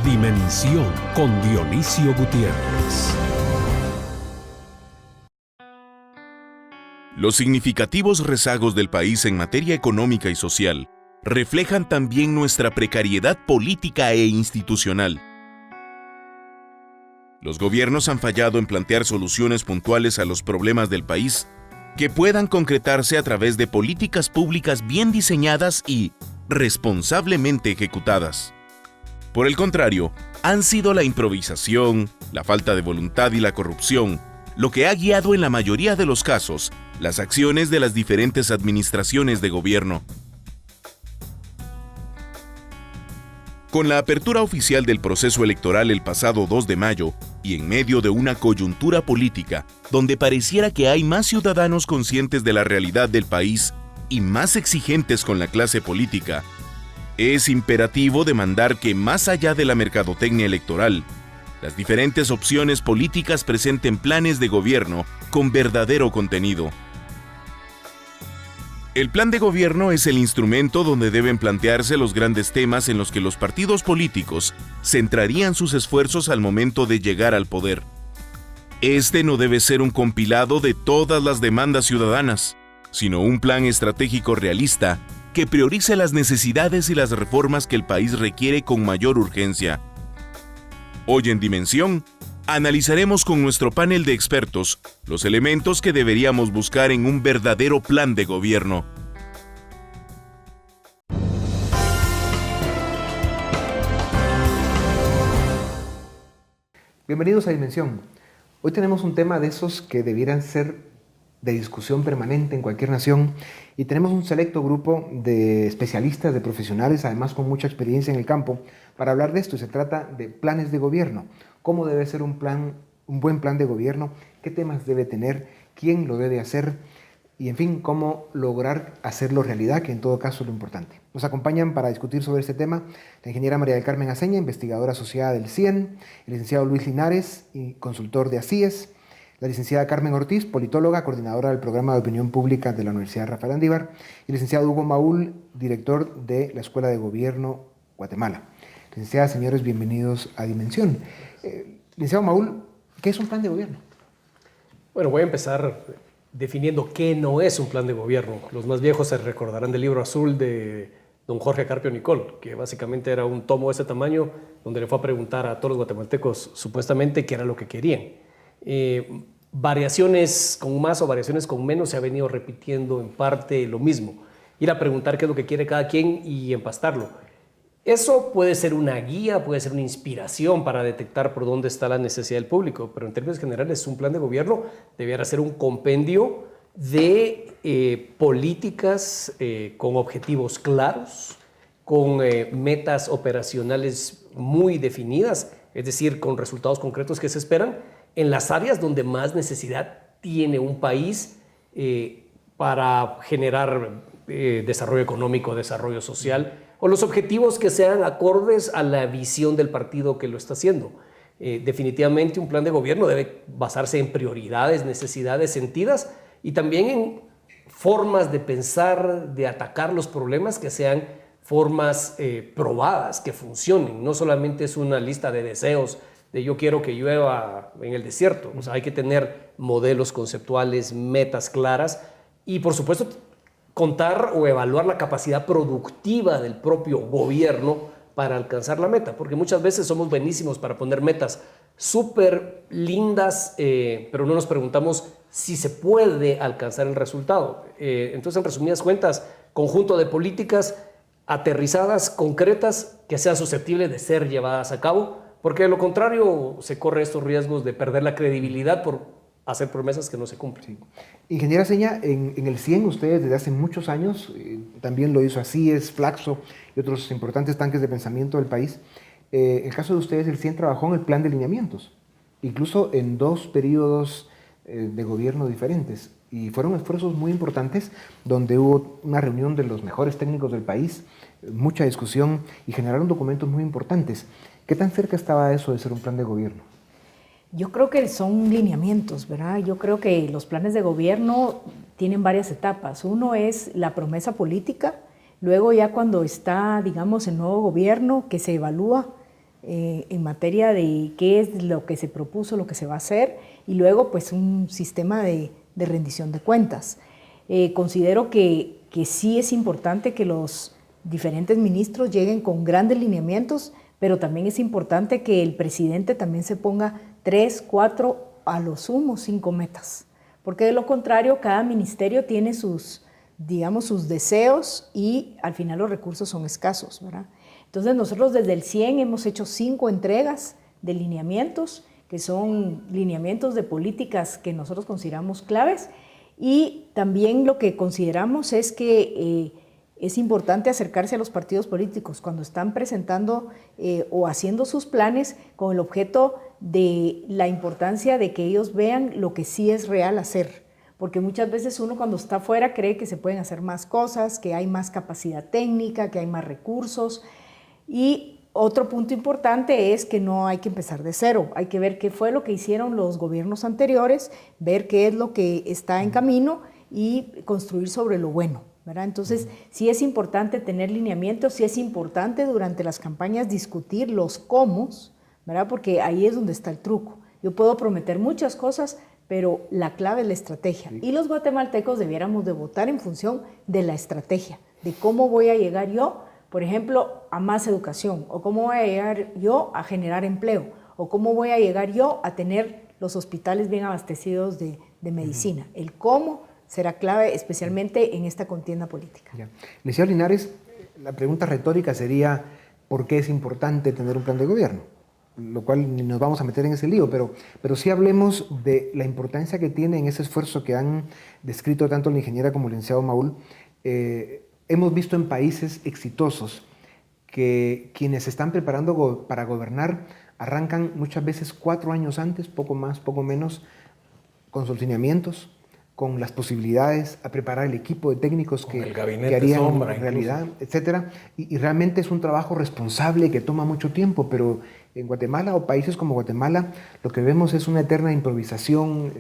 Dimensión con Dionisio Gutiérrez. Los significativos rezagos del país en materia económica y social reflejan también nuestra precariedad política e institucional. Los gobiernos han fallado en plantear soluciones puntuales a los problemas del país que puedan concretarse a través de políticas públicas bien diseñadas y responsablemente ejecutadas. Por el contrario, han sido la improvisación, la falta de voluntad y la corrupción lo que ha guiado en la mayoría de los casos las acciones de las diferentes administraciones de gobierno. Con la apertura oficial del proceso electoral el pasado 2 de mayo y en medio de una coyuntura política donde pareciera que hay más ciudadanos conscientes de la realidad del país y más exigentes con la clase política, es imperativo demandar que más allá de la mercadotecnia electoral, las diferentes opciones políticas presenten planes de gobierno con verdadero contenido. El plan de gobierno es el instrumento donde deben plantearse los grandes temas en los que los partidos políticos centrarían sus esfuerzos al momento de llegar al poder. Este no debe ser un compilado de todas las demandas ciudadanas, sino un plan estratégico realista que priorice las necesidades y las reformas que el país requiere con mayor urgencia. Hoy en Dimensión, analizaremos con nuestro panel de expertos los elementos que deberíamos buscar en un verdadero plan de gobierno. Bienvenidos a Dimensión. Hoy tenemos un tema de esos que debieran ser de discusión permanente en cualquier nación y tenemos un selecto grupo de especialistas, de profesionales, además con mucha experiencia en el campo, para hablar de esto. Se trata de planes de gobierno. ¿Cómo debe ser un buen plan de gobierno? ¿Qué temas debe tener? ¿Quién lo debe hacer? Y, en fin, cómo lograr hacerlo realidad, que en todo caso es lo importante. Nos acompañan para discutir sobre este tema la ingeniera María del Carmen Aceña, investigadora asociada del CIEN, el licenciado Luis Linares, y consultor de ACIES, la licenciada Carmen Ortiz, politóloga, coordinadora del programa de opinión pública de la Universidad Rafael Andívar, y el licenciado Hugo Maúl, director de la Escuela de Gobierno Guatemala. Licenciadas, señores, bienvenidos a Dimensión. Licenciado Maúl, ¿qué es un plan de gobierno? Bueno, voy a empezar definiendo qué no es un plan de gobierno. Los más viejos se recordarán del libro azul de don Jorge Carpio Nicol, que básicamente era un tomo de ese tamaño donde le fue a preguntar a todos los guatemaltecos supuestamente qué era lo que querían. Variaciones con más o variaciones con menos se ha venido repitiendo en parte lo mismo. Ir a preguntar qué es lo que quiere cada quien y empastarlo. Eso puede ser una guía, puede ser una inspiración para detectar por dónde está la necesidad del público, pero en términos generales un plan de gobierno debiera ser un compendio de políticas con objetivos claros, con metas operacionales muy definidas, es decir, con resultados concretos que se esperan en las áreas donde más necesidad tiene un país para generar desarrollo económico, desarrollo social, o los objetivos que sean acordes a la visión del partido que lo está haciendo. Definitivamente un plan de gobierno debe basarse en prioridades, necesidades sentidas y también en formas de pensar, de atacar los problemas que sean formas probadas, que funcionen. No solamente es una lista de deseos de yo quiero que llueva en el desierto. O sea, hay que tener modelos conceptuales, metas claras y, por supuesto, contar o evaluar la capacidad productiva del propio gobierno para alcanzar la meta, porque muchas veces somos buenísimos para poner metas súper lindas, pero no nos preguntamos si se puede alcanzar el resultado. Entonces, en resumidas cuentas, conjunto de políticas aterrizadas, concretas, que sean susceptibles de ser llevadas a cabo, porque de lo contrario se corre estos riesgos de perder la credibilidad por hacer promesas que no se cumplen. Sí. Ingeniera Aceña, en el CIEN ustedes desde hace muchos años, también lo hizo ACIES, Flaxo y otros importantes tanques de pensamiento del país. En el caso de ustedes, el CIEN trabajó en el plan de lineamientos, incluso en 2 periodos de gobierno diferentes. Y fueron esfuerzos muy importantes donde hubo una reunión de los mejores técnicos del país, mucha discusión y generaron documentos muy importantes. ¿Qué tan cerca estaba eso de ser un plan de gobierno? Yo creo que son lineamientos, ¿verdad? Yo creo que los planes de gobierno tienen varias etapas. Uno es la promesa política, luego ya cuando está, digamos, el nuevo gobierno que se evalúa en materia de qué es lo que se propuso, lo que se va a hacer, y luego pues un sistema de rendición de cuentas. Considero que sí es importante que los diferentes ministros lleguen con grandes lineamientos, pero también es importante que el presidente también se ponga 3, 4, a lo sumo 5 metas, porque de lo contrario cada ministerio tiene sus deseos y al final los recursos son escasos, ¿verdad? Entonces nosotros desde el 100 hemos hecho 5 entregas de lineamientos, que son lineamientos de políticas que nosotros consideramos claves, y también lo que consideramos es que es importante acercarse a los partidos políticos cuando están presentando o haciendo sus planes con el objeto de la importancia de que ellos vean lo que sí es real hacer. Porque muchas veces uno cuando está afuera cree que se pueden hacer más cosas, que hay más capacidad técnica, que hay más recursos. Y otro punto importante es que no hay que empezar de cero. Hay que ver qué fue lo que hicieron los gobiernos anteriores, ver qué es lo que está en camino y construir sobre lo bueno, ¿verdad? Entonces, sí es importante tener lineamientos, sí es importante durante las campañas discutir los cómo, ¿verdad? Porque ahí es donde está el truco. Yo puedo prometer muchas cosas, pero la clave es la estrategia. Sí. Y los guatemaltecos debiéramos de votar en función de la estrategia, de cómo voy a llegar yo, por ejemplo, a más educación, o cómo voy a llegar yo a generar empleo, o cómo voy a llegar yo a tener los hospitales bien abastecidos de medicina. El cómo será clave, especialmente en esta contienda política. Ya. Licenciado Linares, la pregunta retórica sería, ¿por qué es importante tener un plan de gobierno? Lo cual ni nos vamos a meter en ese lío, pero sí hablemos de la importancia que tiene en ese esfuerzo que han descrito tanto la ingeniera como el licenciado Maúl. Hemos visto en países exitosos que quienes se están preparando para gobernar arrancan muchas veces 4 años antes, poco más, poco menos, con sus lineamientos, con las posibilidades, a preparar el equipo de técnicos que harían sombra, realidad, etcétera. Y realmente es un trabajo responsable que toma mucho tiempo, pero en Guatemala o países como Guatemala lo que vemos es una eterna improvisación,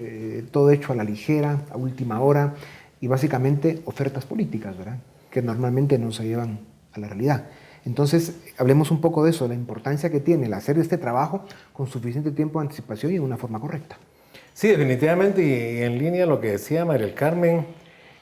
todo hecho a la ligera, a última hora, y básicamente ofertas políticas, ¿verdad?, que normalmente no se llevan a la realidad. Entonces, hablemos un poco de eso, la importancia que tiene el hacer este trabajo con suficiente tiempo de anticipación y de una forma correcta. Sí, definitivamente, y en línea lo que decía María del Carmen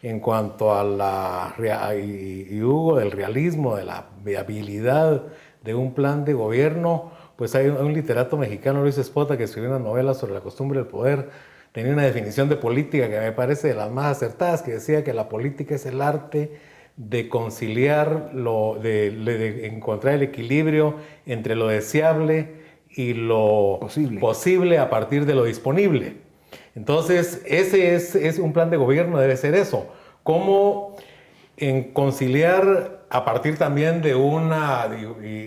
en cuanto a y Hugo, del realismo, de la viabilidad de un plan de gobierno, pues hay un literato mexicano, Luis Espota, que escribió una novela sobre la costumbre del poder, tenía una definición de política que me parece de las más acertadas, que decía que la política es el arte de conciliar, de encontrar el equilibrio entre lo deseable y lo posible a partir de lo disponible. Entonces, ese es un plan de gobierno, debe ser eso. Cómo conciliar a partir también de y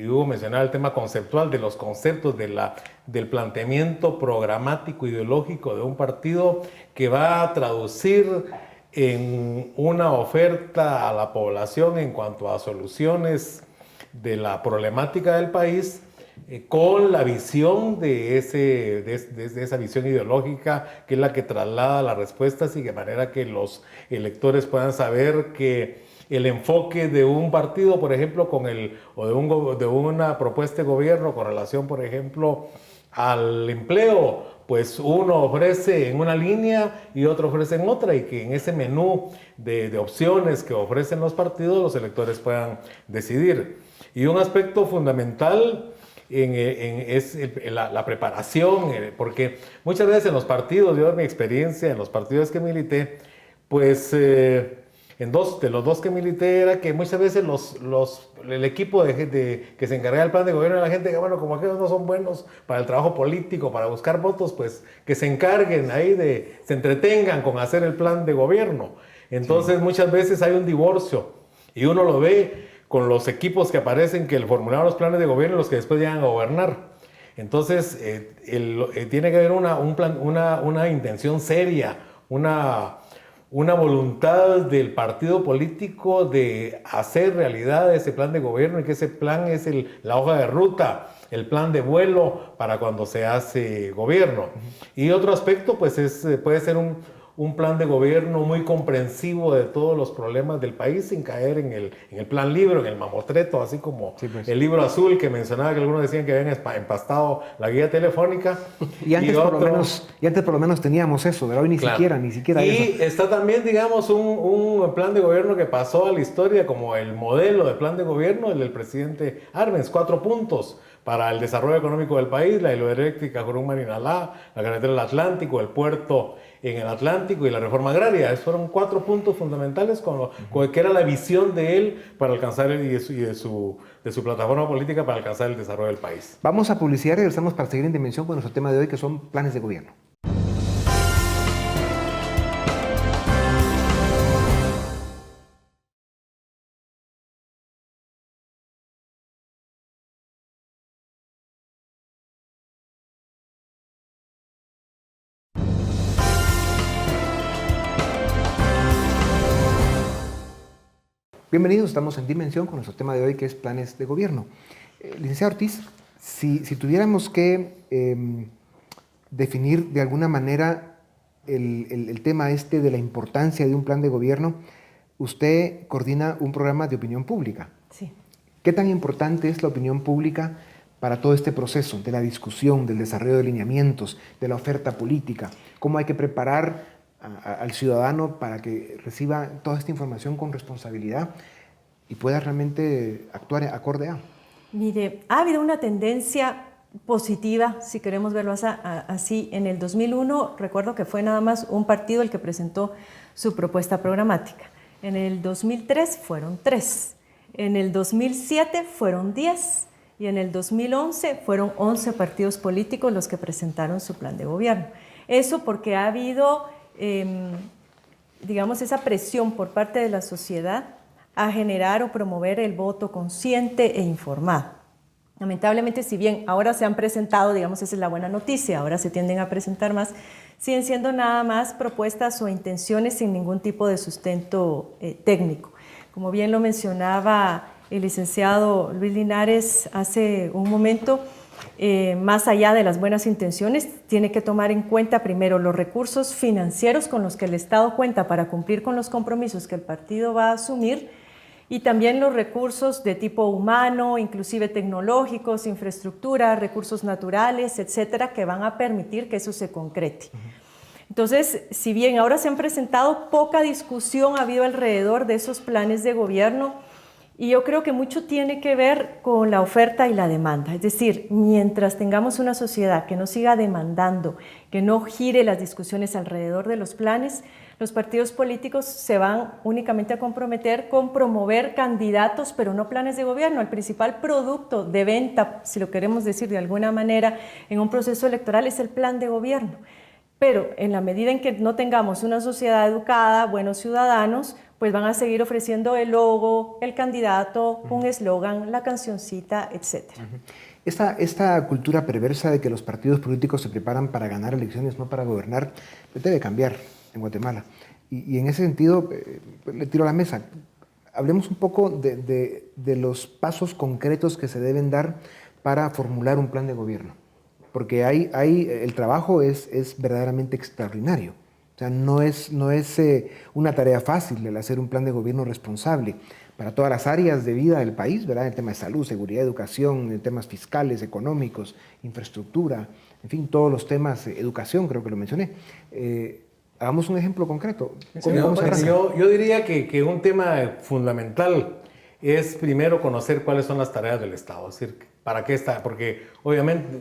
Hugo mencionaba el tema conceptual, de los conceptos del planteamiento programático ideológico de un partido que va a traducir en una oferta a la población en cuanto a soluciones de la problemática del país, con la visión de esa visión ideológica que es la que traslada las respuestas y de manera que los electores puedan saber que el enfoque de un partido, por ejemplo, de una propuesta de gobierno con relación, por ejemplo, al empleo, pues uno ofrece en una línea y otro ofrece en otra, y que en ese menú de opciones que ofrecen los partidos los electores puedan decidir. Y un aspecto fundamental es la preparación, porque muchas veces en los partidos, yo en mi experiencia en los partidos que milité, pues de los dos que milité era que muchas veces el equipo de gente que se encargaba del plan de gobierno era la gente que, bueno, como aquellos no son buenos para el trabajo político, para buscar votos, pues que se encarguen ahí se entretengan con hacer el plan de gobierno. Entonces muchas veces hay un divorcio y uno lo ve con los equipos que aparecen que formularon los planes de gobierno y los que después llegan a gobernar. Entonces tiene que haber una intención seria, una voluntad del partido político de hacer realidad ese plan de gobierno, y que ese plan es la hoja de ruta, el plan de vuelo para cuando se hace gobierno. Y otro aspecto pues puede ser un plan de gobierno muy comprensivo de todos los problemas del país sin caer en el plan libro, en el mamotreto, así como Sí, pues. el libro azul que mencionaba que algunos decían que habían empastado la guía telefónica. Y antes, por lo menos teníamos eso, pero hoy ni siquiera y eso. está también, digamos, un plan de gobierno que pasó a la historia como el modelo de plan de gobierno, el del presidente Arbenz, 4 puntos para el desarrollo económico del país: la hidroeléctrica Jorón-Marinalá, la carretera del Atlántico, el puerto en el Atlántico y la reforma agraria. Esos fueron 4 puntos fundamentales con que era la visión de él para alcanzar de su plataforma política para alcanzar el desarrollo del país. Vamos a publicidad y regresamos para seguir en dimensión con nuestro tema de hoy, que son planes de gobierno. Bienvenidos, estamos en Dimensión con nuestro tema de hoy, que es planes de gobierno. Licenciado Ortiz, si tuviéramos que definir de alguna manera el tema de la importancia de un plan de gobierno, usted coordina un programa de opinión pública. Sí. ¿Qué tan importante es la opinión pública para todo este proceso de la discusión, del desarrollo de lineamientos, de la oferta política? ¿Cómo hay que preparar al ciudadano para que reciba toda esta información con responsabilidad y pueda realmente actuar acorde a? Mire, ha habido una tendencia positiva, si queremos verlo así. En el 2001, recuerdo que fue nada más un partido el que presentó su propuesta programática. En el 2003 fueron 3, en el 2007 fueron 10 y en el 2011 fueron 11 partidos políticos los que presentaron su plan de gobierno. Eso porque ha habido digamos, esa presión por parte de la sociedad a generar o promover el voto consciente e informado. Lamentablemente, si bien ahora se han presentado, digamos, esa es la buena noticia, ahora se tienden a presentar más, siguen siendo nada más propuestas o intenciones sin ningún tipo de sustento técnico. Como bien lo mencionaba el licenciado Luis Linares hace un momento, más allá de las buenas intenciones, tiene que tomar en cuenta primero los recursos financieros con los que el Estado cuenta para cumplir con los compromisos que el partido va a asumir, y también los recursos de tipo humano, inclusive tecnológicos, infraestructura, recursos naturales, etcétera, que van a permitir que eso se concrete. Entonces, si bien ahora se han presentado, poca discusión ha habido alrededor de esos planes de gobierno. Y yo creo que mucho tiene que ver con la oferta y la demanda. Es decir, mientras tengamos una sociedad que no siga demandando, que no gire las discusiones alrededor de los planes, los partidos políticos se van únicamente a comprometer con promover candidatos, pero no planes de gobierno. El principal producto de venta, si lo queremos decir de alguna manera, en un proceso electoral es el plan de gobierno. Pero en la medida en que no tengamos una sociedad educada, buenos ciudadanos, pues van a seguir ofreciendo el logo, el candidato, un eslogan, la cancioncita, etc. Esta cultura perversa de que los partidos políticos se preparan para ganar elecciones, no para gobernar, debe cambiar en Guatemala. Y en ese sentido, le tiro a la mesa. Hablemos un poco de los pasos concretos que se deben dar para formular un plan de gobierno. Porque el trabajo es verdaderamente extraordinario. O sea, no es una tarea fácil el hacer un plan de gobierno responsable para todas las áreas de vida del país, ¿verdad? El tema de salud, seguridad, educación, en temas fiscales, económicos, infraestructura, en fin, todos los temas, educación, creo que lo mencioné. Hagamos un ejemplo concreto. Yo diría que un tema fundamental es primero conocer cuáles son las tareas del Estado, es decir, para qué está, porque obviamente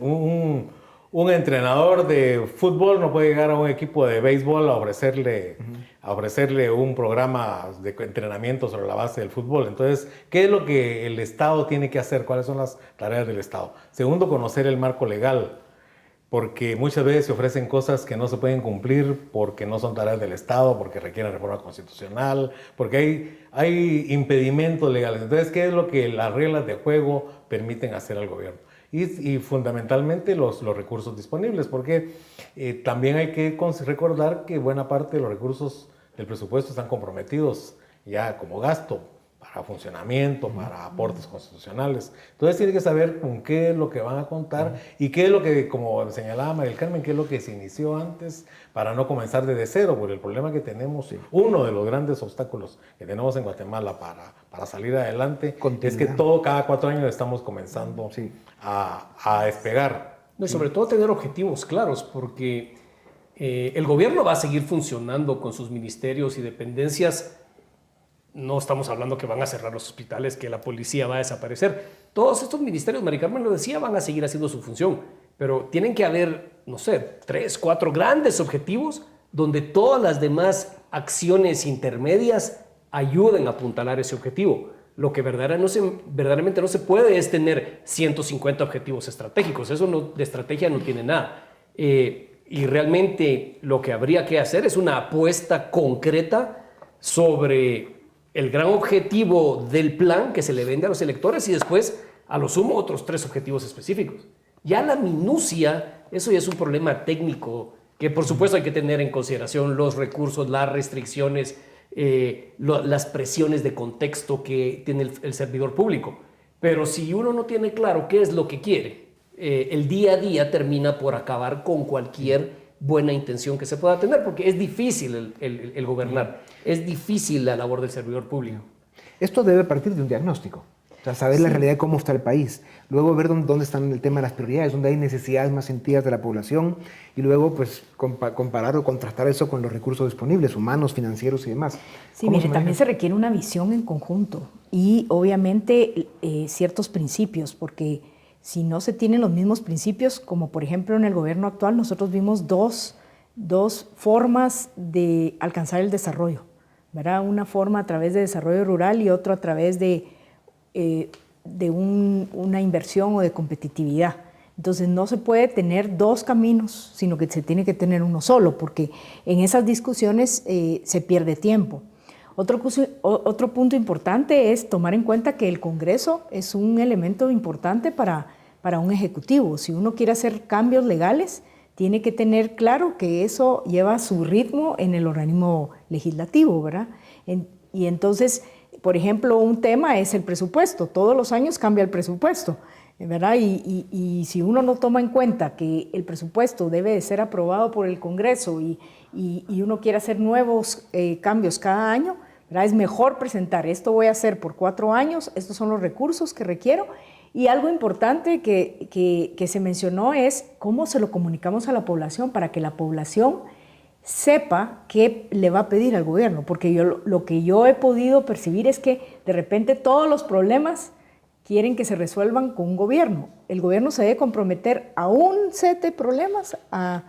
un entrenador de fútbol no puede llegar a un equipo de béisbol a ofrecerle un programa de entrenamiento sobre la base del fútbol. Entonces, ¿qué es lo que el Estado tiene que hacer? ¿Cuáles son las tareas del Estado? Segundo, conocer el marco legal, porque muchas veces se ofrecen cosas que no se pueden cumplir porque no son tareas del Estado, porque requieren reforma constitucional, porque hay impedimentos legales. Entonces, ¿qué es lo que las reglas de juego permiten hacer al gobierno? Y fundamentalmente los recursos disponibles, porque también hay que recordar que buena parte de los recursos del presupuesto están comprometidos ya como gasto funcionamiento, para aportes constitucionales. Entonces tiene que saber con qué es lo que van a contar y qué es lo que, como señalaba María del Carmen, qué es lo que se inició antes para no comenzar desde cero, porque el problema que tenemos, uno de los grandes obstáculos que tenemos en Guatemala para salir adelante es que cada 4 años estamos comenzando a despegar. No, y sobre todo tener objetivos claros, porque el gobierno va a seguir funcionando con sus ministerios y dependencias. No estamos hablando que van a cerrar los hospitales, que la policía va a desaparecer. Todos estos ministerios, Mari Carmen lo decía, van a seguir haciendo su función. Pero tienen que haber, no sé, 3, 4 grandes objetivos donde todas las demás acciones intermedias ayuden a apuntalar ese objetivo. Lo que verdaderamente no se puede es tener 150 objetivos estratégicos. Eso de estrategia no tiene nada. Y realmente lo que habría que hacer es una apuesta concreta sobre el gran objetivo del plan que se le vende a los electores y después, a lo sumo, otros 3 objetivos específicos. Ya la minucia, eso ya es un problema técnico que por supuesto hay que tener en consideración los recursos, las restricciones, las presiones de contexto que tiene el servidor público. Pero si uno no tiene claro qué es lo que quiere, el día a día termina por acabar con cualquier buena intención que se pueda tener, porque es difícil el gobernar, es difícil la labor del servidor público. Esto debe partir de un diagnóstico, o sea, saber la realidad de cómo está el país, luego ver dónde están el tema de las prioridades, dónde hay necesidades más sentidas de la población y luego pues comparar o contrastar eso con los recursos disponibles, humanos, financieros y demás. Sí, mire, también se requiere una visión en conjunto y obviamente ciertos principios, porque si no se tienen los mismos principios, como por ejemplo en el gobierno actual, nosotros vimos dos formas de alcanzar el desarrollo, ¿verdad? Una forma a través de desarrollo rural y otra a través de una inversión o de competitividad. Entonces no se puede tener 2 caminos, sino que se tiene que tener uno solo, porque en esas discusiones se pierde tiempo. Otro punto importante es tomar en cuenta que el Congreso es un elemento importante para un ejecutivo. Si uno quiere hacer cambios legales, tiene que tener claro que eso lleva su ritmo en el organismo legislativo, ¿verdad? Y entonces, por ejemplo, un tema es el presupuesto. Todos los años cambia el presupuesto, ¿verdad? Y si uno no toma en cuenta que el presupuesto debe de ser aprobado por el Congreso y uno quiere hacer nuevos cambios cada año, ¿verdad? Es mejor presentar, esto voy a hacer por 4 años, estos son los recursos que requiero. Y algo importante que se mencionó es cómo se lo comunicamos a la población para que la población sepa qué le va a pedir al gobierno, porque lo que yo he podido percibir es que de repente todos los problemas quieren que se resuelvan con un gobierno. El gobierno se debe comprometer a un set de problemas, a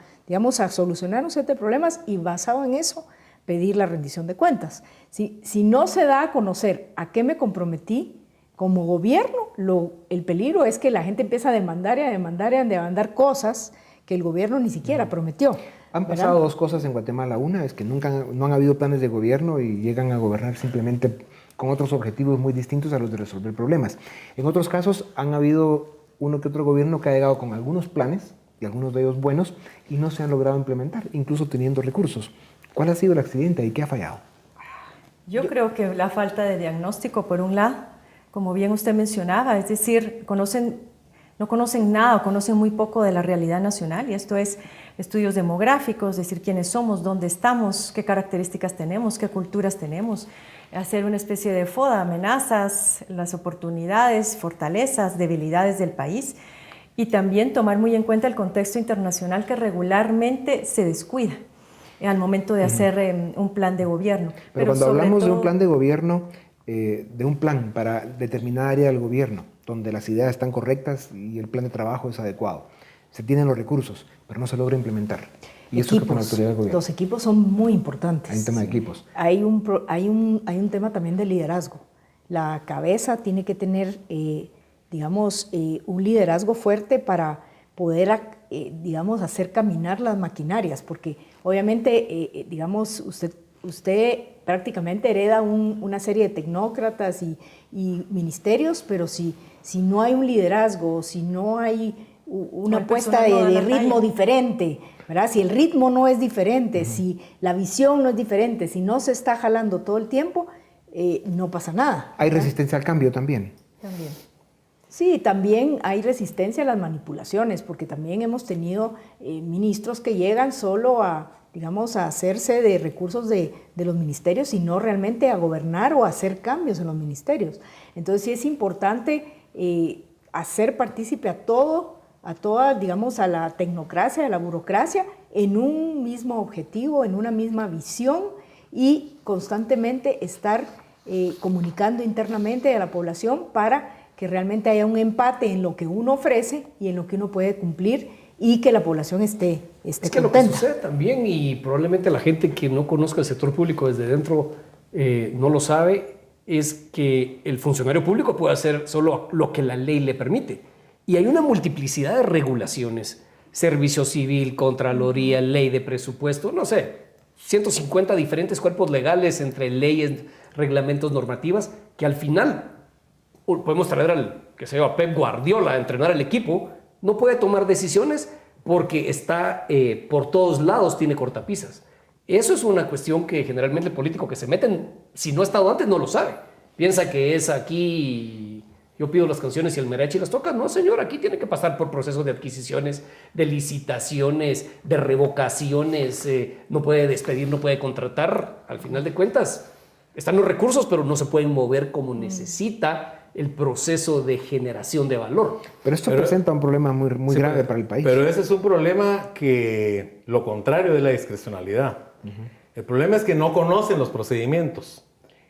solucionar un set de problemas y basado en eso pedir la rendición de cuentas. Si no se da a conocer a qué me comprometí como gobierno, el peligro es que la gente empieza a demandar cosas que el gobierno ni siquiera prometió. Han pasado 2 cosas en Guatemala. Una es que no han habido planes de gobierno y llegan a gobernar simplemente con otros objetivos muy distintos a los de resolver problemas. En otros casos han habido uno que otro gobierno que ha llegado con algunos planes, y algunos de ellos buenos, y no se han logrado implementar, incluso teniendo recursos. ¿Cuál ha sido el accidente y qué ha fallado? Yo creo que la falta de diagnóstico, por un lado, como bien usted mencionaba, es decir, no conocen nada o conocen muy poco de la realidad nacional, y esto es estudios demográficos, decir quiénes somos, dónde estamos, qué características tenemos, qué culturas tenemos, hacer una especie de FODA, amenazas, las oportunidades, fortalezas, debilidades del país, y también tomar muy en cuenta el contexto internacional que regularmente se descuida al momento de hacer un plan de gobierno. Pero cuando hablamos de un plan de gobierno, de un plan para determinada área del gobierno, donde las ideas están correctas y el plan de trabajo es adecuado, se tienen los recursos, pero no se logra implementar. Y eso es con la autoridad del gobierno. Los equipos son muy importantes. Hay un tema de equipos. Hay un tema también de liderazgo. La cabeza tiene que tener, un liderazgo fuerte para poder, hacer caminar las maquinarias, porque obviamente, usted prácticamente hereda una serie de tecnócratas y ministerios, pero si no hay un liderazgo, si no hay una puesta de ritmo diferente, ¿verdad? Si el ritmo no es diferente, si la visión no es diferente, si no se está jalando todo el tiempo, no pasa nada. Hay ¿verdad? resistencia al cambio también. También. Sí, también hay resistencia a las manipulaciones, porque también hemos tenido ministros que llegan solo a, digamos, a hacerse de recursos de los ministerios y no realmente a gobernar o a hacer cambios en los ministerios. Entonces sí es importante hacer partícipe a toda, digamos, a la tecnocracia, a la burocracia, en un mismo objetivo, en una misma visión y constantemente estar comunicando internamente a la población para que realmente haya un empate en lo que uno ofrece y en lo que uno puede cumplir y que la población esté Es que lo que contenta. sucede también, y probablemente la gente que no conozca el sector público desde dentro no lo sabe, es que el funcionario público puede hacer solo lo que la ley le permite. Y hay una multiplicidad de regulaciones, servicio civil, contraloría, ley de presupuesto, no sé, 150 diferentes cuerpos legales entre leyes, reglamentos, normativas, que al final podemos traer a Pep Guardiola a entrenar al equipo, no puede tomar decisiones porque está por todos lados, tiene cortapisas. Eso es una cuestión que generalmente el político que se mete, si no ha estado antes, no lo sabe. Piensa que es aquí, yo pido las canciones y el mariachi las toca. No, señor, aquí tiene que pasar por procesos de adquisiciones, de licitaciones, de revocaciones, no puede despedir, no puede contratar. Al final de cuentas, están los recursos, pero no se pueden mover como necesita el proceso de generación de valor. Pero esto presenta un problema muy Sí, grave para el país. Pero ese es un problema que lo contrario es la discrecionalidad. El problema es que no conocen los procedimientos.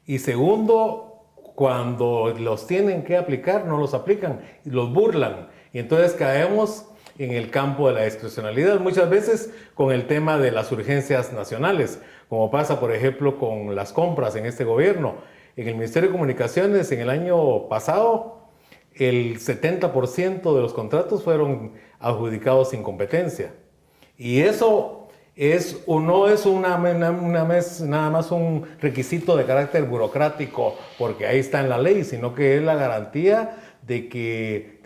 Y segundo, cuando los tienen que aplicar, no los aplican y los burlan. Y entonces caemos en el campo de la discrecionalidad, muchas veces con el tema de las urgencias nacionales, como pasa, por ejemplo, con las compras en este gobierno. En el Ministerio de Comunicaciones, en el año pasado, el 70% de los contratos fueron adjudicados sin competencia. Y eso no es nada más un requisito de carácter burocrático, porque ahí está en la ley, sino que es la garantía de que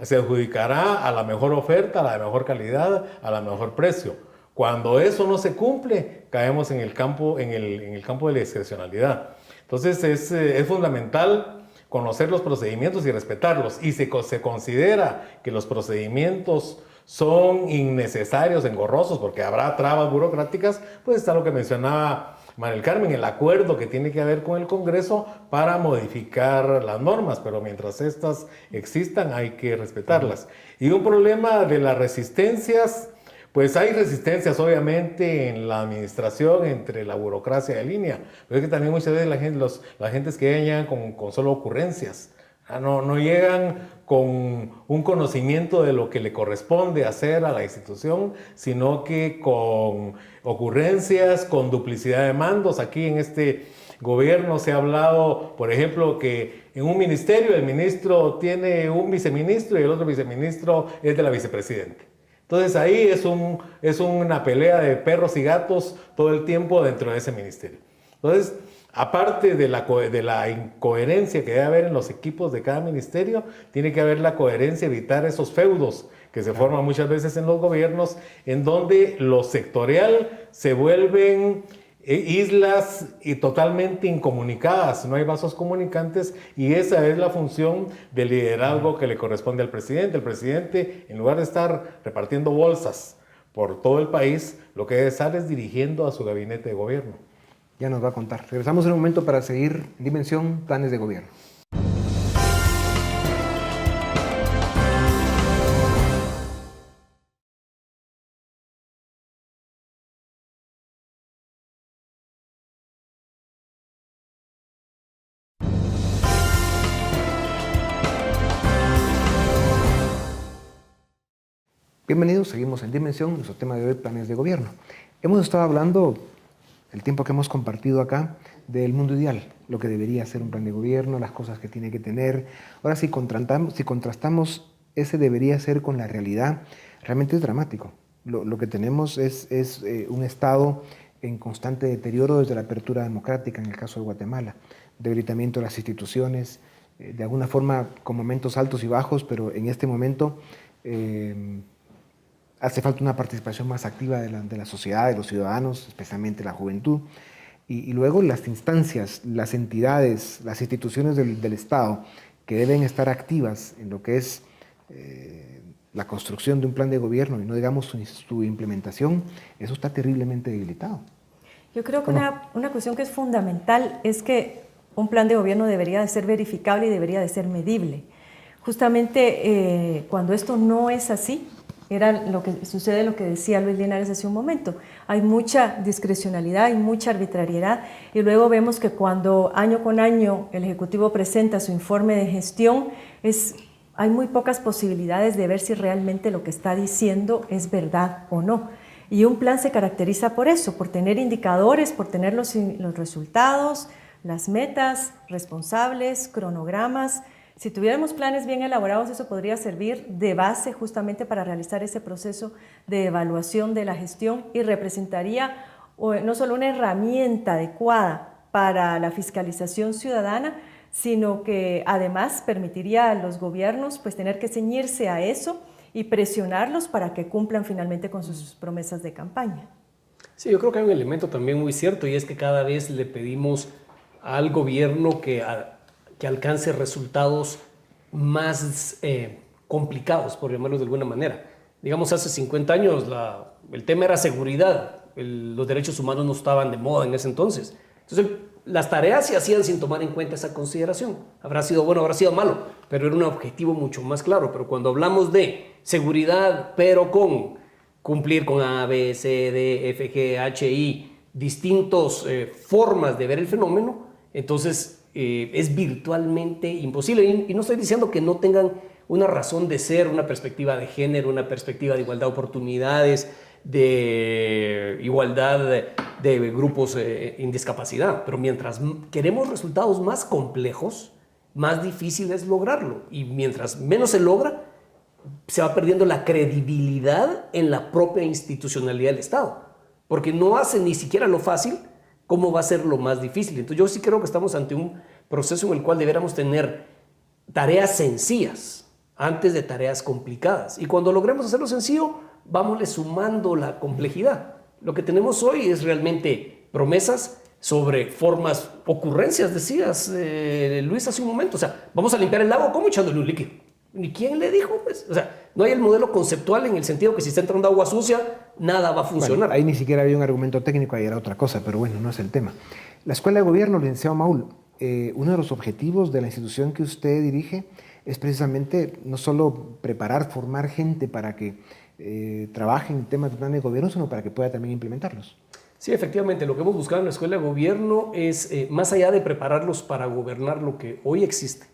se adjudicará a la mejor oferta, a la mejor calidad, a la mejor precio. Cuando eso no se cumple, caemos en el campo de la discrecionalidad. Entonces es fundamental conocer los procedimientos y respetarlos. Y se considera que los procedimientos son innecesarios, engorrosos, porque habrá trabas burocráticas, pues está lo que mencionaba María del Carmen, el acuerdo que tiene que haber con el Congreso para modificar las normas, pero mientras estas existan hay que respetarlas. Y un problema de las resistencias, pues hay resistencias obviamente en la administración entre la burocracia de línea, pero es que también muchas veces la gente es que llegan con solo ocurrencias, no llegan con un conocimiento de lo que le corresponde hacer a la institución, sino que con ocurrencias, con duplicidad de mandos. Aquí en este gobierno se ha hablado, por ejemplo, que en un ministerio el ministro tiene un viceministro y el otro viceministro es de la vicepresidenta. Entonces ahí es una pelea de perros y gatos todo el tiempo dentro de ese ministerio. Entonces, aparte de la incoherencia que debe haber en los equipos de cada ministerio, tiene que haber la coherencia, evitar esos feudos que se forman muchas veces en los gobiernos, en donde lo sectorial se vuelven islas y totalmente incomunicadas, no hay vasos comunicantes, y esa es la función del liderazgo que le corresponde al presidente. El presidente, en lugar de estar repartiendo bolsas por todo el país, lo que debe estar es dirigiendo a su gabinete de gobierno. Ya nos va a contar. Regresamos en un momento para seguir en Dimensión Planes de Gobierno. Bienvenidos, seguimos en Dimensión, nuestro tema de hoy, planes de gobierno. Hemos estado hablando, el tiempo que hemos compartido acá, del mundo ideal, lo que debería ser un plan de gobierno, las cosas que tiene que tener. Ahora, si contrastamos ese debería ser con la realidad, realmente es dramático. Lo que tenemos es un Estado en constante deterioro desde la apertura democrática, en el caso de Guatemala, debilitamiento de las instituciones, de alguna forma con momentos altos y bajos, pero en este momento hace falta una participación más activa de la sociedad, de los ciudadanos, especialmente la juventud. y luego las instancias, las entidades, las instituciones del Estado que deben estar activas en lo que es la construcción de un plan de gobierno y no digamos su implementación, eso está terriblemente debilitado. Yo creo que una cuestión que es fundamental es que un plan de gobierno debería de ser verificable y debería de ser medible. Justamente cuando esto no es así, era lo que sucede, lo que decía Luis Linares hace un momento. Hay mucha discrecionalidad, hay mucha arbitrariedad y luego vemos que cuando año con año el Ejecutivo presenta su informe de gestión, hay muy pocas posibilidades de ver si realmente lo que está diciendo es verdad o no. Y un plan se caracteriza por eso, por tener indicadores, por tener los resultados, las metas, responsables, cronogramas. Si tuviéramos planes bien elaborados, eso podría servir de base justamente para realizar ese proceso de evaluación de la gestión y representaría no solo una herramienta adecuada para la fiscalización ciudadana, sino que además permitiría a los gobiernos pues tener que ceñirse a eso y presionarlos para que cumplan finalmente con sus promesas de campaña. Sí, yo creo que hay un elemento también muy cierto y es que cada vez le pedimos al gobierno que alcance resultados más complicados, por llamarlos de alguna manera. Digamos, hace 50 años el tema era seguridad, los derechos humanos no estaban de moda en ese entonces. Entonces, las tareas se hacían sin tomar en cuenta esa consideración. Habrá sido bueno, habrá sido malo, pero era un objetivo mucho más claro. Pero cuando hablamos de seguridad, pero con cumplir con A, B, C, D, F, G, H, I, distintas formas de ver el fenómeno, entonces es virtualmente imposible. Y no estoy diciendo que no tengan una razón de ser, una perspectiva de género, una perspectiva de igualdad de oportunidades, de igualdad de grupos en discapacidad, pero mientras queremos resultados más complejos, más difícil es lograrlo, y mientras menos se logra, se va perdiendo la credibilidad en la propia institucionalidad del Estado, porque no hace ni siquiera lo fácil, ¿cómo va a ser lo más difícil? Entonces yo sí creo que estamos ante un proceso en el cual deberíamos tener tareas sencillas antes de tareas complicadas, y cuando logremos hacerlo sencillo, vámosle sumando la complejidad. Lo que tenemos hoy es realmente promesas sobre formas, ocurrencias, decías, Luis, hace un momento. O sea, vamos a limpiar el lago, ¿cómo? Echándole un líquido. ¿Ni quién le dijo? Pues, o sea, no hay el modelo conceptual en el sentido que si está entrando agua sucia, nada va a funcionar. Bueno, ahí ni siquiera había un argumento técnico, ahí era otra cosa, pero bueno, no es el tema. La Escuela de Gobierno, licenciado Maúl, uno de los objetivos de la institución que usted dirige es precisamente no solo preparar, formar gente para que trabajen en temas de plan de gobierno, sino para que pueda también implementarlos. Sí, efectivamente, lo que hemos buscado en la Escuela de Gobierno es, más allá de prepararlos para gobernar lo que hoy existe,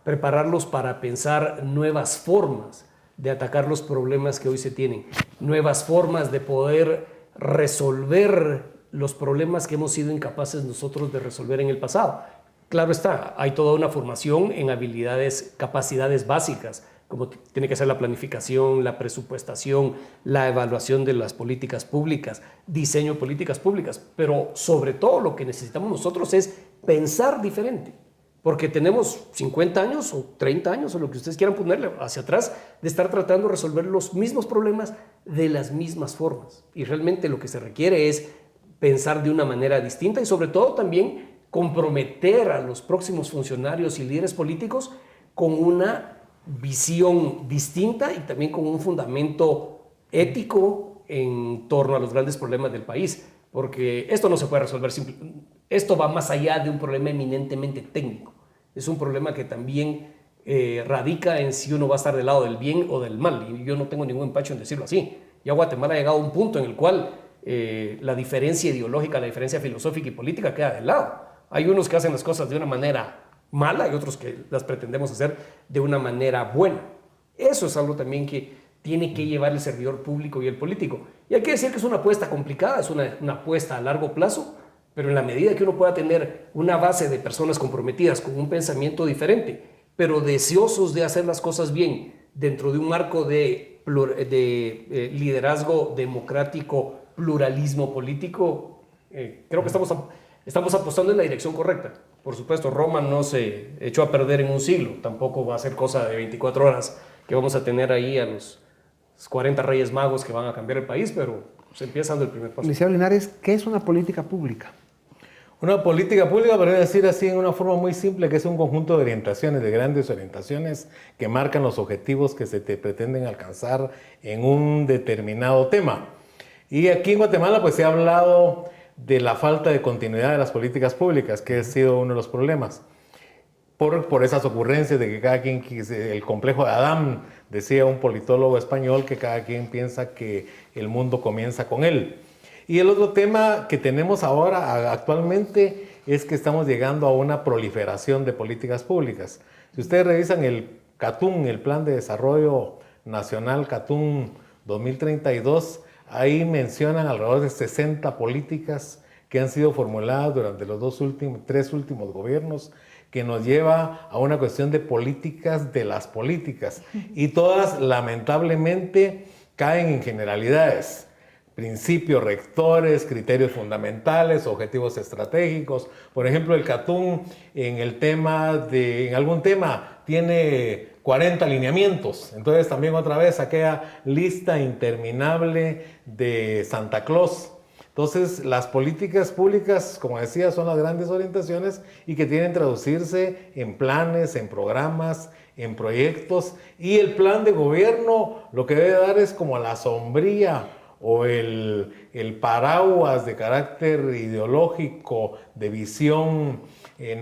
prepararlos para pensar nuevas formas de atacar los problemas que hoy se tienen, nuevas formas de poder resolver los problemas que hemos sido incapaces nosotros de resolver en el pasado. Claro está, hay toda una formación en habilidades, capacidades básicas, como tiene que ser la planificación, la presupuestación, la evaluación de las políticas públicas, diseño de políticas públicas, pero sobre todo lo que necesitamos nosotros es pensar diferente, porque tenemos 50 años o 30 años o lo que ustedes quieran ponerle hacia atrás de estar tratando de resolver los mismos problemas de las mismas formas, y realmente lo que se requiere es pensar de una manera distinta y sobre todo también comprometer a los próximos funcionarios y líderes políticos con una visión distinta y también con un fundamento ético en torno a los grandes problemas del país, porque esto no se puede resolver esto va más allá de un problema eminentemente técnico, es un problema que también radica en si uno va a estar del lado del bien o del mal, y yo no tengo ningún empacho en decirlo así. Ya Guatemala ha llegado a un punto en el cual la diferencia ideológica, la diferencia filosófica y política queda de lado. Hay unos que hacen las cosas de una manera mala y otros que las pretendemos hacer de una manera buena. Eso es algo también que tiene que llevar el servidor público y el político. Y hay que decir que es una apuesta complicada, es una apuesta a largo plazo, pero en la medida que uno pueda tener una base de personas comprometidas con un pensamiento diferente, pero deseosos de hacer las cosas bien dentro de un marco de liderazgo democrático, pluralismo político, creo que estamos apostando en la dirección correcta. Por supuesto, Roma no se echó a perder en un siglo, tampoco va a ser cosa de 24 horas que vamos a tener ahí a los 40 reyes magos que van a cambiar el país, pero se empieza dando el primer paso. Licenciado Linares, ¿qué es una política pública? Una política pública, podría decir así en una forma muy simple, que es un conjunto de orientaciones, de grandes orientaciones que marcan los objetivos que se te pretenden alcanzar en un determinado tema. Y aquí en Guatemala pues se ha hablado de la falta de continuidad de las políticas públicas, que ha sido uno de los problemas. Por esas ocurrencias de que cada quien, el complejo de Adán, decía un politólogo español, que cada quien piensa que el mundo comienza con él. Y el otro tema que tenemos ahora actualmente es que estamos llegando a una proliferación de políticas públicas. Si ustedes revisan el CATUN, el Plan de Desarrollo Nacional CATUN 2032, ahí mencionan alrededor de 60 políticas que han sido formuladas durante los tres últimos gobiernos, que nos lleva a una cuestión de políticas de las políticas. Y todas, lamentablemente, caen en generalidades. Principios rectores, criterios fundamentales, objetivos estratégicos. Por ejemplo, el CATUN en algún tema tiene 40 lineamientos. Entonces también otra vez aquella lista interminable de Santa Claus. Entonces las políticas públicas, como decía, son las grandes orientaciones y que tienen que traducirse en planes, en programas, en proyectos. Y el plan de gobierno lo que debe dar es como la sombrilla o el paraguas de carácter ideológico, de visión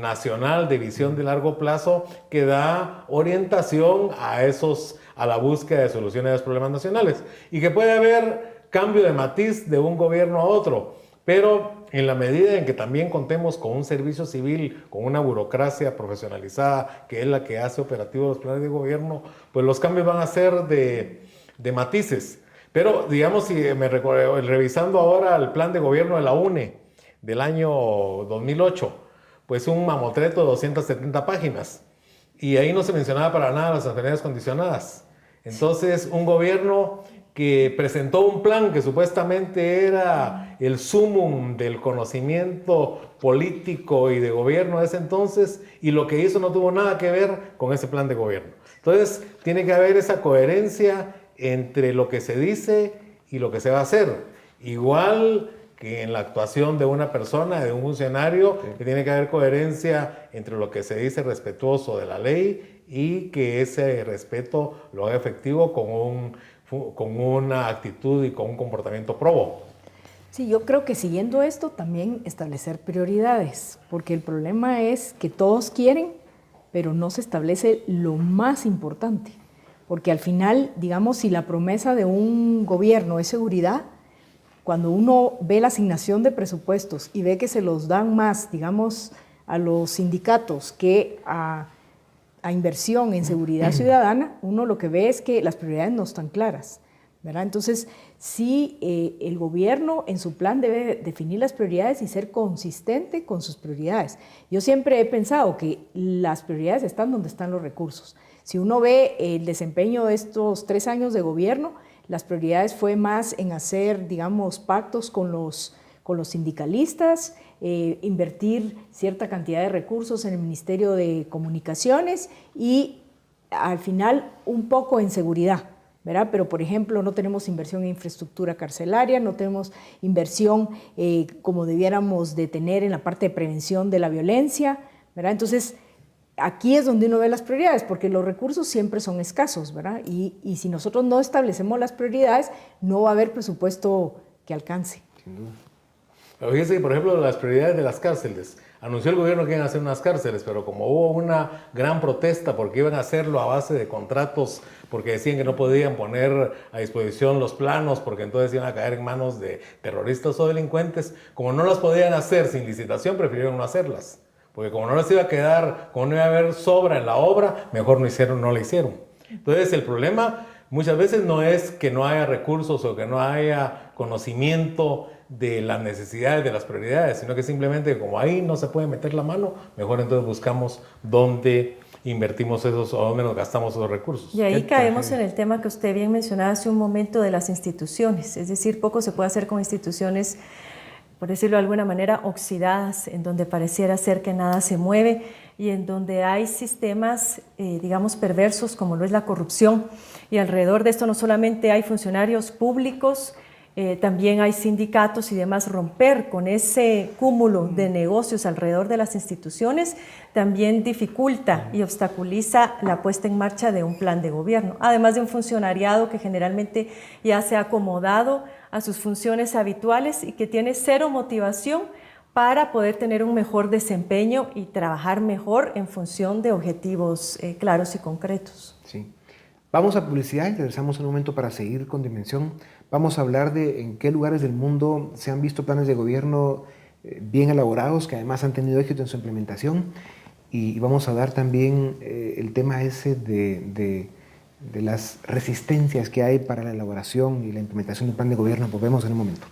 nacional, de visión de largo plazo, que da orientación a la búsqueda de soluciones a los problemas nacionales. Y que puede haber cambio de matiz de un gobierno a otro, pero en la medida en que también contemos con un servicio civil, con una burocracia profesionalizada, que es la que hace operativos los planes de gobierno, pues los cambios van a ser de matices. Pero, digamos, si revisando ahora el plan de gobierno de la UNE del año 2008, pues un mamotreto de 270 páginas. Y ahí no se mencionaba para nada las enfermedades condicionadas. Entonces, un gobierno que presentó un plan que supuestamente era el sumum del conocimiento político y de gobierno de ese entonces, y lo que hizo no tuvo nada que ver con ese plan de gobierno. Entonces, tiene que haber esa coherencia entre lo que se dice y lo que se va a hacer. Igual que en la actuación de una persona, de un funcionario, que tiene que haber coherencia entre lo que se dice respetuoso de la ley y que ese respeto lo haga efectivo con una actitud y con un comportamiento probo. Sí, yo creo que siguiendo esto también establecer prioridades, porque el problema es que todos quieren, pero no se establece lo más importante. Porque al final, digamos, si la promesa de un gobierno es seguridad, cuando uno ve la asignación de presupuestos y ve que se los dan más, digamos, a los sindicatos que a inversión en seguridad ciudadana, uno lo que ve es que las prioridades no están claras, ¿verdad? Entonces, sí, el gobierno en su plan debe definir las prioridades y ser consistente con sus prioridades. Yo siempre he pensado que las prioridades están donde están los recursos. Si uno ve el desempeño de estos 3 años de gobierno, las prioridades fue más en hacer, digamos, pactos con los sindicalistas, invertir cierta cantidad de recursos en el Ministerio de Comunicaciones y al final un poco en seguridad, ¿verdad? Pero, por ejemplo, no tenemos inversión en infraestructura carcelaria, no tenemos inversión como debiéramos de tener en la parte de prevención de la violencia, ¿verdad? Entonces, aquí es donde uno ve las prioridades, porque los recursos siempre son escasos, ¿verdad? Y si nosotros no establecemos las prioridades, no va a haber presupuesto que alcance. Sin duda. Pero fíjense, por ejemplo, las prioridades de las cárceles. Anunció el gobierno que iban a hacer unas cárceles, pero como hubo una gran protesta porque iban a hacerlo a base de contratos, porque decían que no podían poner a disposición los planos, porque entonces iban a caer en manos de terroristas o delincuentes, como no las podían hacer sin licitación, prefirieron no hacerlas. Porque como no les iba a quedar, como no iba a haber sobra en la obra, mejor no la hicieron. Entonces el problema muchas veces no es que no haya recursos o que no haya conocimiento de las necesidades, de las prioridades, sino que simplemente como ahí no se puede meter la mano, mejor entonces buscamos dónde invertimos esos o dónde nos gastamos esos recursos. Y ahí caemos en el tema que usted bien mencionaba hace un momento de las instituciones, es decir, poco se puede hacer con instituciones, por decirlo de alguna manera, oxidadas, en donde pareciera ser que nada se mueve y en donde hay sistemas, digamos, perversos como lo es la corrupción. Y alrededor de esto no solamente hay funcionarios públicos también hay sindicatos y demás, romper con ese cúmulo de negocios alrededor de las instituciones también dificulta y obstaculiza la puesta en marcha de un plan de gobierno, además de un funcionariado que generalmente ya se ha acomodado a sus funciones habituales y que tiene cero motivación para poder tener un mejor desempeño y trabajar mejor en función de objetivos claros y concretos. Sí. Vamos a publicidad y regresamos en un momento para seguir con Dimensión. Vamos a hablar de en qué lugares del mundo se han visto planes de gobierno bien elaborados, que además han tenido éxito en su implementación. Y vamos a dar también el tema ese de las resistencias que hay para la elaboración y la implementación del plan de gobierno. Volvemos en un momento.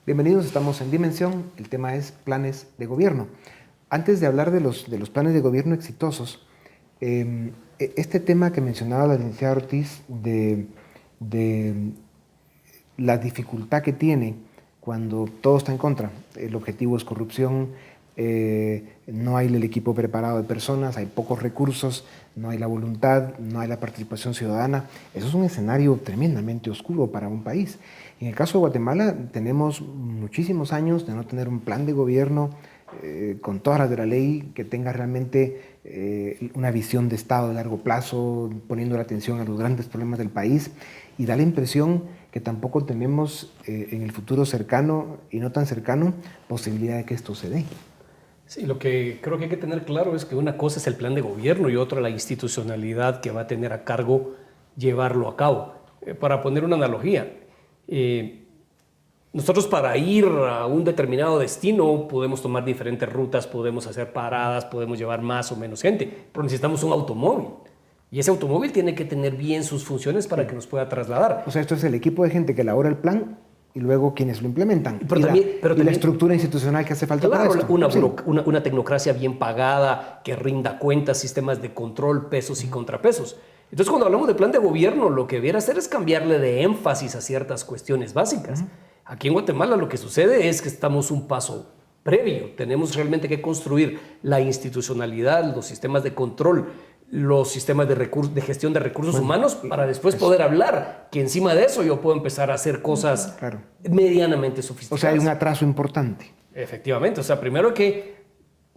Bienvenidos, estamos en Dimensión, el tema es planes de gobierno. Antes de hablar de los planes de gobierno exitosos, este tema que mencionaba la licenciada Ortiz de la dificultad que tiene cuando todo está en contra, el objetivo es corrupción, no hay el equipo preparado de personas, hay pocos recursos, no hay la voluntad, no hay la participación ciudadana. Eso es un escenario tremendamente oscuro para un país. En el caso de Guatemala tenemos muchísimos años de no tener un plan de gobierno con todas las de la ley que tenga realmente una visión de Estado de largo plazo, poniendo la atención a los grandes problemas del país, y da la impresión que tampoco tenemos en el futuro cercano y no tan cercano posibilidad de que esto se dé. Sí, lo que creo que hay que tener claro es que una cosa es el plan de gobierno y otra la institucionalidad que va a tener a cargo llevarlo a cabo. Para poner una analogía, nosotros para ir a un determinado destino podemos tomar diferentes rutas, podemos hacer paradas, podemos llevar más o menos gente, pero necesitamos un automóvil. Y ese automóvil tiene que tener bien sus funciones para que nos pueda trasladar. O sea, esto es el equipo de gente que elabora el plan y luego quienes lo implementan. Pero también la estructura institucional que hace falta para esto. Una tecnocracia bien pagada, que rinda cuentas, sistemas de control, pesos y contrapesos. Entonces, cuando hablamos de plan de gobierno, lo que debiera hacer es cambiarle de énfasis a ciertas cuestiones básicas. Aquí en Guatemala lo que sucede es que estamos un paso previo. Tenemos realmente que construir la institucionalidad, los sistemas de control, los sistemas de gestión de recursos humanos para después poder hablar que encima de eso yo puedo empezar a hacer cosas medianamente sofisticadas. O sea, hay un atraso importante. Efectivamente. O sea, primero hay que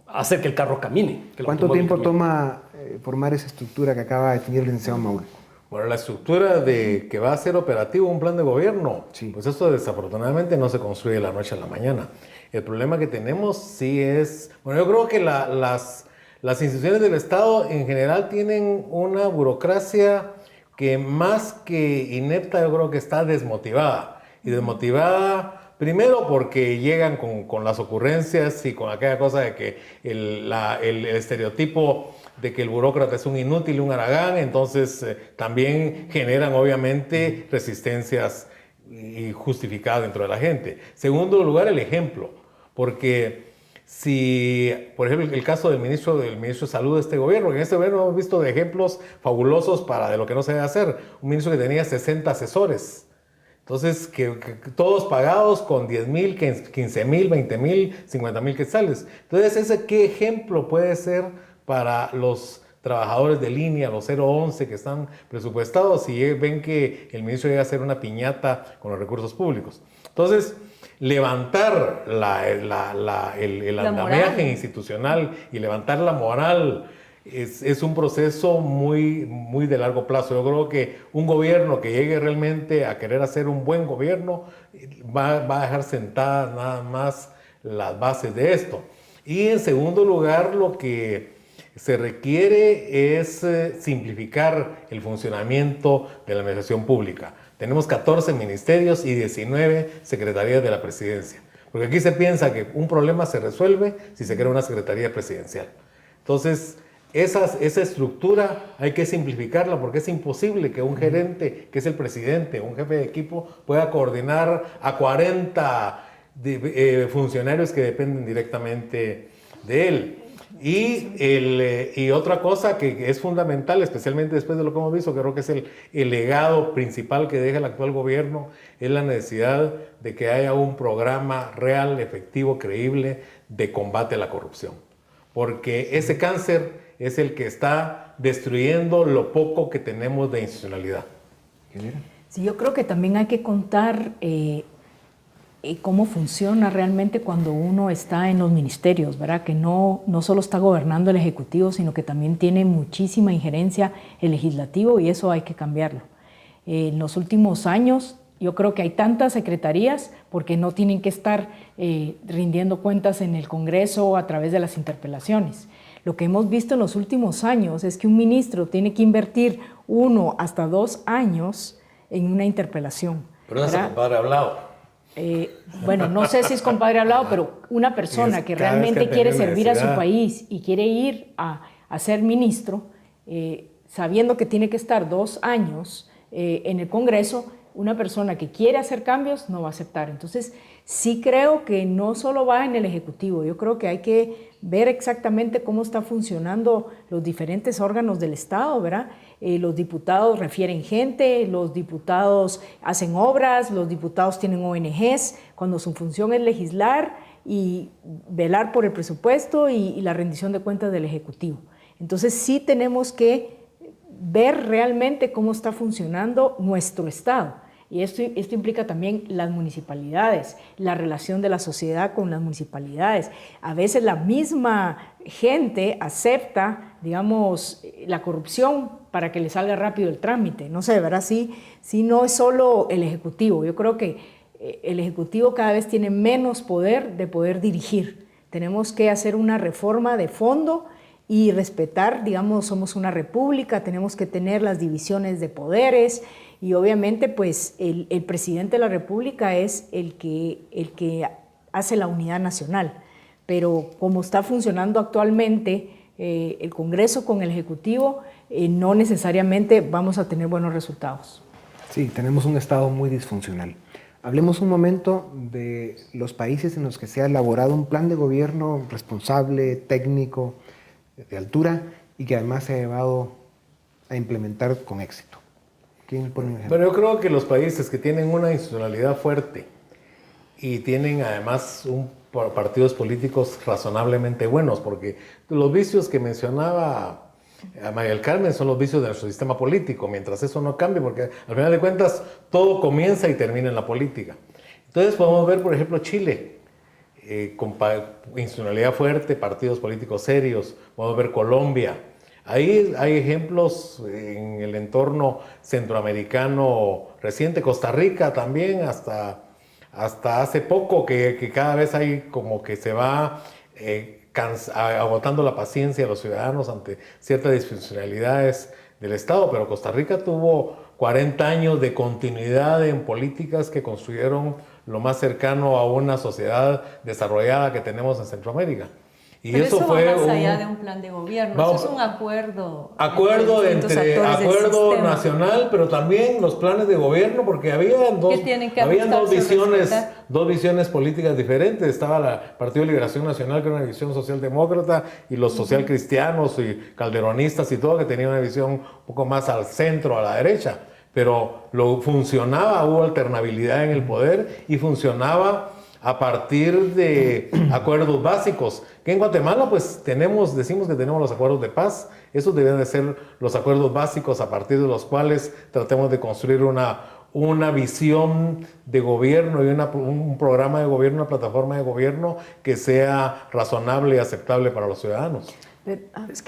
hacer que el carro camine. ¿Cuánto tiempo toma formar esa estructura que acaba de definir el licenciado Mauro? Bueno, la estructura de que va a ser operativo un plan de gobierno, pues esto desafortunadamente no se construye de la noche a la mañana. El problema que tenemos sí es, bueno, yo creo que las instituciones del Estado en general tienen una burocracia que más que inepta yo creo que está desmotivada. Y desmotivada primero porque llegan con las ocurrencias y con aquella cosa de que el estereotipo de que el burócrata es un inútil, un haragán, entonces también generan obviamente resistencias justificadas dentro de la gente. Segundo lugar, el ejemplo, porque si, por ejemplo, el caso del ministro de Salud de este gobierno, en este gobierno hemos visto de ejemplos fabulosos de lo que no se debe hacer. Un ministro que tenía 60 asesores. Entonces, que todos pagados con 10,000, 15,000, 20,000, 50,000 quetzales. Entonces, ¿qué ejemplo puede ser para los trabajadores de línea, los 011 que están presupuestados y ven que el ministro llega a hacer una piñata con los recursos públicos? Entonces, levantar el andamiaje institucional y levantar la moral es un proceso muy, muy de largo plazo. Yo creo que un gobierno que llegue realmente a querer hacer un buen gobierno va a dejar sentadas nada más las bases de esto. Y en segundo lugar, lo que se requiere es simplificar el funcionamiento de la administración pública. Tenemos 14 ministerios y 19 secretarías de la presidencia. Porque aquí se piensa que un problema se resuelve si se crea una secretaría presidencial. Entonces, esa estructura hay que simplificarla porque es imposible que un gerente, que es el presidente, un jefe de equipo, pueda coordinar a 40 funcionarios que dependen directamente de él. Y otra cosa que es fundamental, especialmente después de lo que hemos visto, creo que es el legado principal que deja el actual gobierno, es la necesidad de que haya un programa real, efectivo, creíble de combate a la corrupción. Porque ese cáncer es el que está destruyendo lo poco que tenemos de institucionalidad. Sí, yo creo que también hay que contar cómo funciona realmente cuando uno está en los ministerios, ¿verdad? Que no solo está gobernando el Ejecutivo, sino que también tiene muchísima injerencia el Legislativo, y eso hay que cambiarlo. En los últimos años yo creo que hay tantas secretarías porque no tienen que estar rindiendo cuentas en el Congreso a través de las interpelaciones. Lo que hemos visto en los últimos años es que un ministro tiene que invertir 1 hasta 2 años en una interpelación. Pero no es compadre hablado. Bueno, no sé si es compadre hablado, pero una persona que realmente quiere servir a su país y quiere ir a ser ministro, sabiendo que tiene que estar 2 años en el Congreso, una persona que quiere hacer cambios no va a aceptar. Entonces, sí creo que no solo va en el Ejecutivo, yo creo que hay que ver exactamente cómo están funcionando los diferentes órganos del Estado, ¿verdad? Los diputados refieren gente, los diputados hacen obras, los diputados tienen ONGs, cuando su función es legislar y velar por el presupuesto y la rendición de cuentas del Ejecutivo. Entonces, sí tenemos que ver realmente cómo está funcionando nuestro Estado. Y esto implica también las municipalidades, la relación de la sociedad con las municipalidades. A veces la misma gente acepta, digamos, la corrupción para que le salga rápido el trámite. No sé, ¿verdad? Sí, no es solo el Ejecutivo. Yo creo que el Ejecutivo cada vez tiene menos poder de poder dirigir. Tenemos que hacer una reforma de fondo y respetar, digamos, somos una república, tenemos que tener las divisiones de poderes. Y obviamente, pues, el presidente de la República es el que hace la unidad nacional. Pero como está funcionando actualmente el Congreso con el Ejecutivo, no necesariamente vamos a tener buenos resultados. Sí, tenemos un Estado muy disfuncional. Hablemos un momento de los países en los que se ha elaborado un plan de gobierno responsable, técnico, de altura, y que además se ha llevado a implementar con éxito. ¿Quién pone un ejemplo? Pero yo creo que los países que tienen una institucionalidad fuerte y tienen además partidos políticos razonablemente buenos, porque los vicios que mencionaba María del Carmen son los vicios de nuestro sistema político, mientras eso no cambie, porque al final de cuentas todo comienza y termina en la política. Entonces podemos ver, por ejemplo, Chile, con institucionalidad fuerte, partidos políticos serios. Podemos ver Colombia. Ahí hay ejemplos en el entorno centroamericano reciente, Costa Rica también, hasta hace poco, que cada vez hay como que se va agotando la paciencia de los ciudadanos ante ciertas disfuncionalidades del Estado, pero Costa Rica tuvo 40 años de continuidad en políticas que construyeron lo más cercano a una sociedad desarrollada que tenemos en Centroamérica. Y pero eso fue va más allá de un plan de gobierno, eso es un acuerdo nacional, pero también los planes de gobierno, porque habían dos visiones políticas diferentes. Estaba el Partido de Liberación Nacional, que era una visión socialdemócrata, y los socialcristianos y calderonistas y todo, que tenían una visión un poco más al centro, a la derecha. Pero funcionaba, hubo alternabilidad en el poder y funcionaba a partir de acuerdos básicos, que en Guatemala pues decimos que tenemos los acuerdos de paz. Esos deben de ser los acuerdos básicos a partir de los cuales tratemos de construir una visión de gobierno y un programa de gobierno, una plataforma de gobierno que sea razonable y aceptable para los ciudadanos.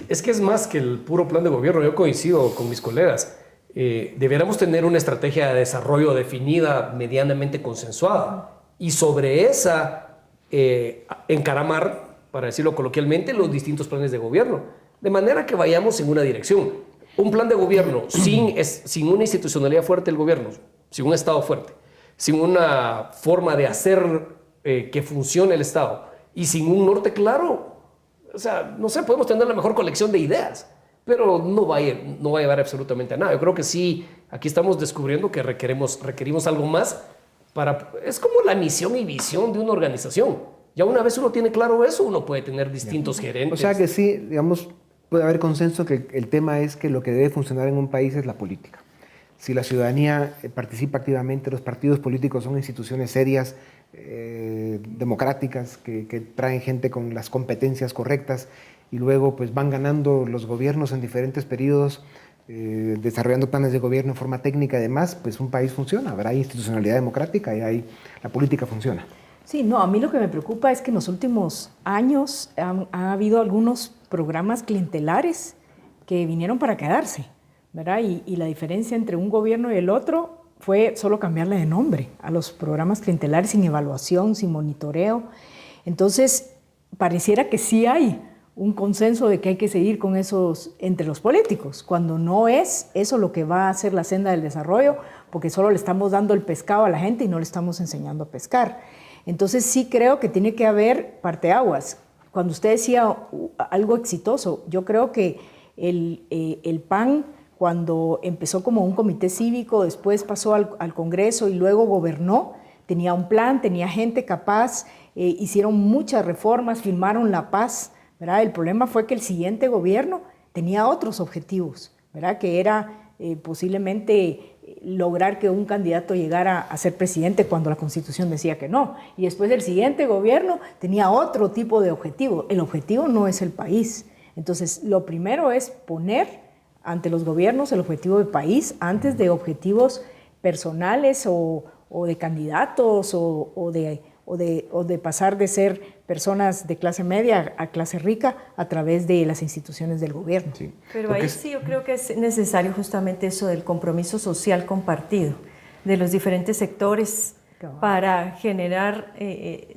Es que es más que el puro plan de gobierno. Yo coincido con mis colegas. Deberíamos tener una estrategia de desarrollo definida, medianamente consensuada, y sobre esa encaramar, para decirlo coloquialmente, los distintos planes de gobierno, de manera que vayamos en una dirección. Un plan de gobierno sin una institucionalidad fuerte del gobierno, sin un Estado fuerte, sin una forma de hacer que funcione el Estado y sin un norte claro, o sea, no sé, podemos tener la mejor colección de ideas, pero no va a llevar absolutamente a nada. Yo creo que sí, aquí estamos descubriendo que requerimos algo más. Es como la misión y visión de una organización. Ya una vez uno tiene claro eso, uno puede tener distintos gerentes. O sea que sí, digamos, puede haber consenso que el tema es que lo que debe funcionar en un país es la política. Si la ciudadanía participa activamente, los partidos políticos son instituciones serias, democráticas, que traen gente con las competencias correctas y luego pues van ganando los gobiernos en diferentes periodos, desarrollando planes de gobierno en forma técnica y demás, pues un país funciona, habrá institucionalidad democrática y ahí la política funciona. Sí, no, a mí lo que me preocupa es que en los últimos años ha habido algunos programas clientelares que vinieron para quedarse, ¿verdad? Y la diferencia entre un gobierno y el otro fue solo cambiarle de nombre a los programas clientelares sin evaluación, sin monitoreo. Entonces, pareciera que sí hay un consenso de que hay que seguir con esos entre los políticos, cuando no es eso lo que va a hacer la senda del desarrollo, porque solo le estamos dando el pescado a la gente y no le estamos enseñando a pescar. Entonces sí creo que tiene que haber parteaguas. Cuando usted decía algo exitoso, yo creo que el PAN, cuando empezó como un comité cívico, después pasó al Congreso y luego gobernó, tenía un plan, tenía gente capaz, hicieron muchas reformas, firmaron la paz, ¿verdad? El problema fue que el siguiente gobierno tenía otros objetivos, ¿verdad? Que era posiblemente lograr que un candidato llegara a ser presidente cuando la Constitución decía que no. Y después el siguiente gobierno tenía otro tipo de objetivo. El objetivo no es el país. Entonces, lo primero es poner ante los gobiernos el objetivo de país antes de objetivos personales o de candidatos o de pasar de ser personas de clase media a clase rica a través de las instituciones del gobierno. Sí. Pero ahí sí yo creo que es necesario justamente eso del compromiso social compartido de los diferentes sectores para generar,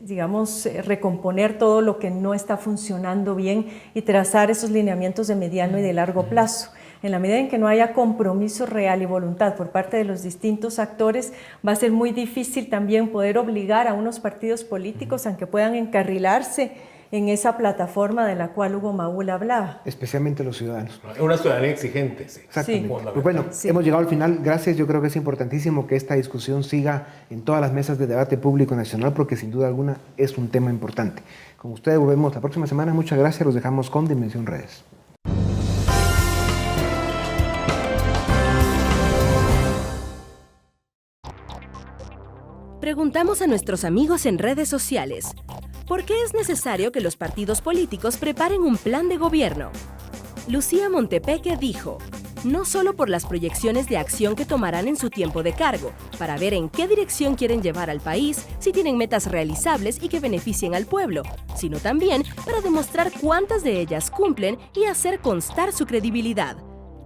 digamos, recomponer todo lo que no está funcionando bien y trazar esos lineamientos de mediano y de largo plazo. En la medida en que no haya compromiso real y voluntad por parte de los distintos actores, va a ser muy difícil también poder obligar a unos partidos políticos a que puedan encarrilarse en esa plataforma de la cual Hugo Maúl hablaba. Especialmente los ciudadanos. Una ciudadanía exigente, sí. Exactamente. Sí. Pues bueno, hemos llegado al final. Gracias. Yo creo que es importantísimo que esta discusión siga en todas las mesas de debate público nacional porque sin duda alguna es un tema importante. Con ustedes volvemos la próxima semana. Muchas gracias. Los dejamos con Dimensión Redes. Preguntamos a nuestros amigos en redes sociales, ¿por qué es necesario que los partidos políticos preparen un plan de gobierno? Lucía Montepeque dijo, no solo por las proyecciones de acción que tomarán en su tiempo de cargo, para ver en qué dirección quieren llevar al país, si tienen metas realizables y que beneficien al pueblo, sino también para demostrar cuántas de ellas cumplen y hacer constar su credibilidad.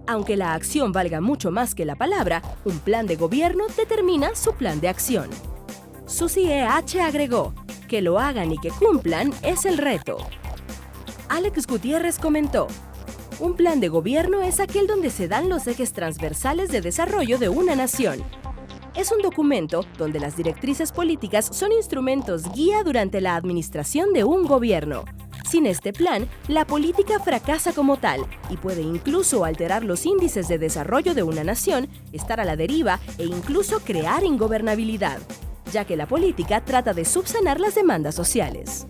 Aunque la acción valga mucho más que la palabra, un plan de gobierno determina su plan de acción. Susi E.H. agregó, que lo hagan y que cumplan es el reto. Alex Gutiérrez comentó, un plan de gobierno es aquel donde se dan los ejes transversales de desarrollo de una nación. Es un documento donde las directrices políticas son instrumentos guía durante la administración de un gobierno. Sin este plan, la política fracasa como tal y puede incluso alterar los índices de desarrollo de una nación, estar a la deriva e incluso crear ingobernabilidad, ya que la política trata de subsanar las demandas sociales.